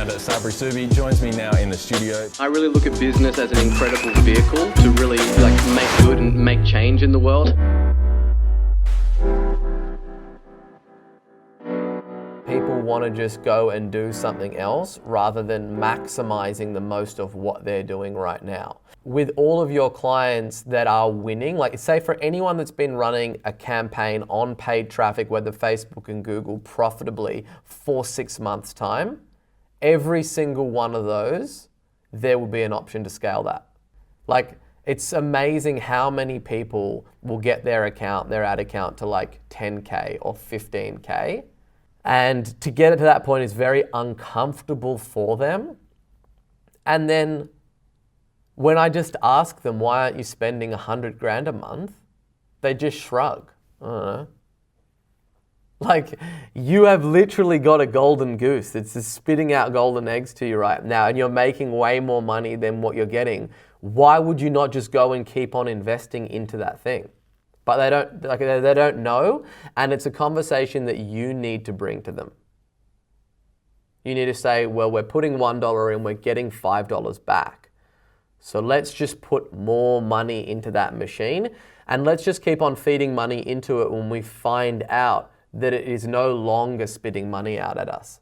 co-founder Sabri. Suby joins me now in the studio. I really look at business as an incredible vehicle to really make good and make change in the world. People want to just go and do something else rather than maximizing the most of what they're doing right now. With all of your clients that are winning, like say for anyone that's been running a campaign on paid traffic, whether Facebook and Google, profitably for 6 months' time, every single one of those, there will be an option to scale that. Like, it's amazing how many people will get their ad account to like 10K or 15K. And to get it to that point is very uncomfortable for them. And then when I just ask them, why aren't you spending 100 grand a month? They just shrug. I don't know. Like, you have literally got a golden goose. It's just spitting out golden eggs to you right now, and you're making way more money than what you're getting. Why would you not just go and keep on investing into that thing? But they don't know, and it's a conversation that you need to bring to them. You need to say, well, we're putting $1 in, we're getting $5 back. So let's just put more money into that machine, and let's just keep on feeding money into it when we find out that it is no longer spitting money out at us.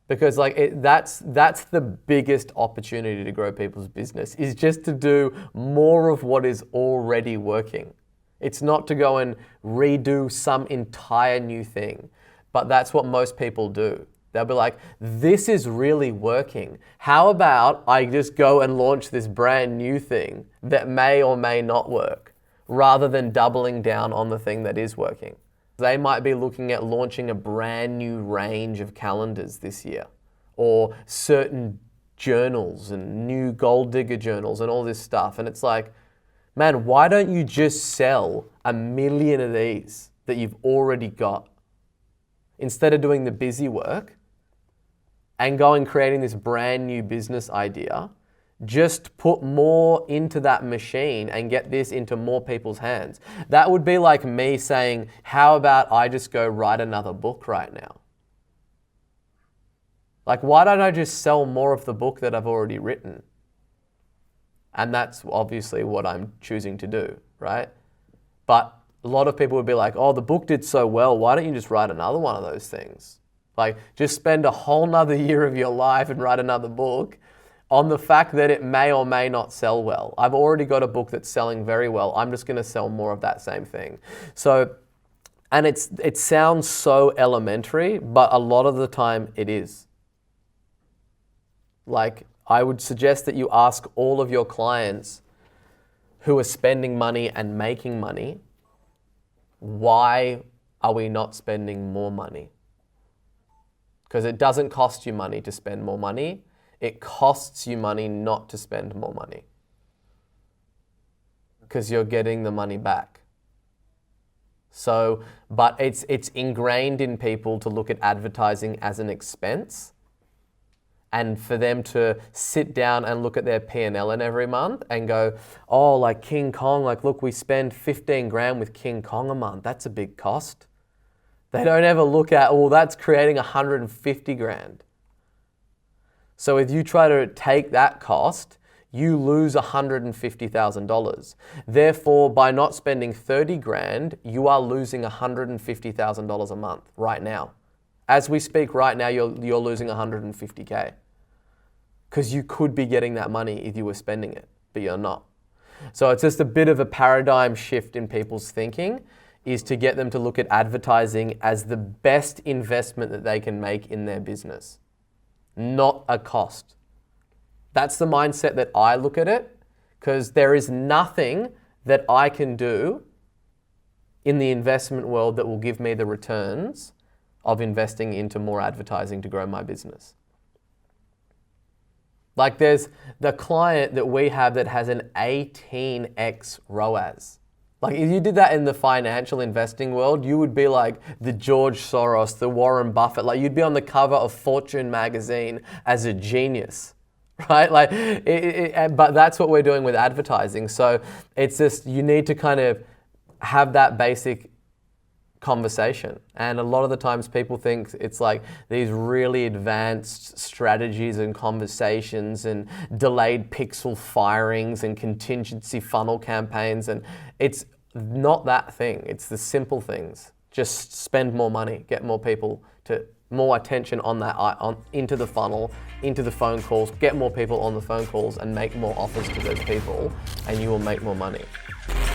Because that's the biggest opportunity to grow people's business, is just to do more of what is already working. It's not to go and redo some entire new thing, but that's what most people do. They'll be like, this is really working. How about I just go and launch this brand new thing that may or may not work, rather than doubling down on the thing that is working. They might be looking at launching a brand new range of calendars this year, or certain journals and new gold digger journals and all this stuff. And it's like, man, why don't you just sell 1 million of these that you've already got, instead of doing the busy work and going creating this brand new business idea? Just put more into that machine and get this into more people's hands. That would be like me saying, how about I just go write another book right now? Like, why don't I just sell more of the book that I've already written? And that's obviously what I'm choosing to do, right? But a lot of people would be like, oh, the book did so well, why don't you just write another one of those things? Like, just spend a whole nother year of your life and write another book on the fact that it may or may not sell well. I've already got a book that's selling very well. I'm just gonna sell more of that same thing. So, and it sounds so elementary, but a lot of the time it is. Like, I would suggest that you ask all of your clients who are spending money and making money, why are we not spending more money? Because it doesn't cost you money to spend more money. It costs you money not to spend more money, because you're getting the money back. So, but it's ingrained in people to look at advertising as an expense, and for them to sit down and look at their P&L in every month and go, oh, like King Kong, like look, we spend 15 grand with King Kong a month. That's a big cost. They don't ever look at, well, that's creating 150 grand. So if you try to take that cost, you lose $150,000. Therefore, by not spending 30 grand, you are losing $150,000 a month right now. As we speak right now, you're losing 150K. Because you could be getting that money if you were spending it, but you're not. So it's just a bit of a paradigm shift in people's thinking, is to get them to look at advertising as the best investment that they can make in their business, not a cost. That's the mindset that I look at it, because there is nothing that I can do in the investment world that will give me the returns of investing into more advertising to grow my business. Like, there's the client that we have that has an 18x ROAS. Like, if you did that in the financial investing world, you would be like the George Soros, the Warren Buffett. Like, you'd be on the cover of Fortune magazine as a genius, right? Like, but that's what we're doing with advertising. So it's just, you need to kind of have that basic conversation. And a lot of the times people think it's like these really advanced strategies and conversations and delayed pixel firings and contingency funnel campaigns, and it's not that thing. It's the simple things. Just spend more money, get more people to more attention on that, into the funnel, into the phone calls, get more people on the phone calls and make more offers to those people, and you will make more money.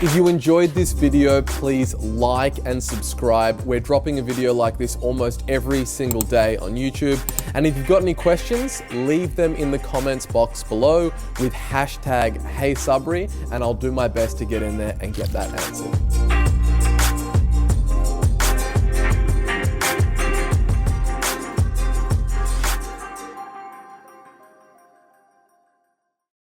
If you enjoyed this video, please like and subscribe. We're dropping a video like this almost every single day on YouTube. And if you've got any questions, leave them in the comments box below with hashtag HeySabri, and I'll do my best to get in there and get that answered.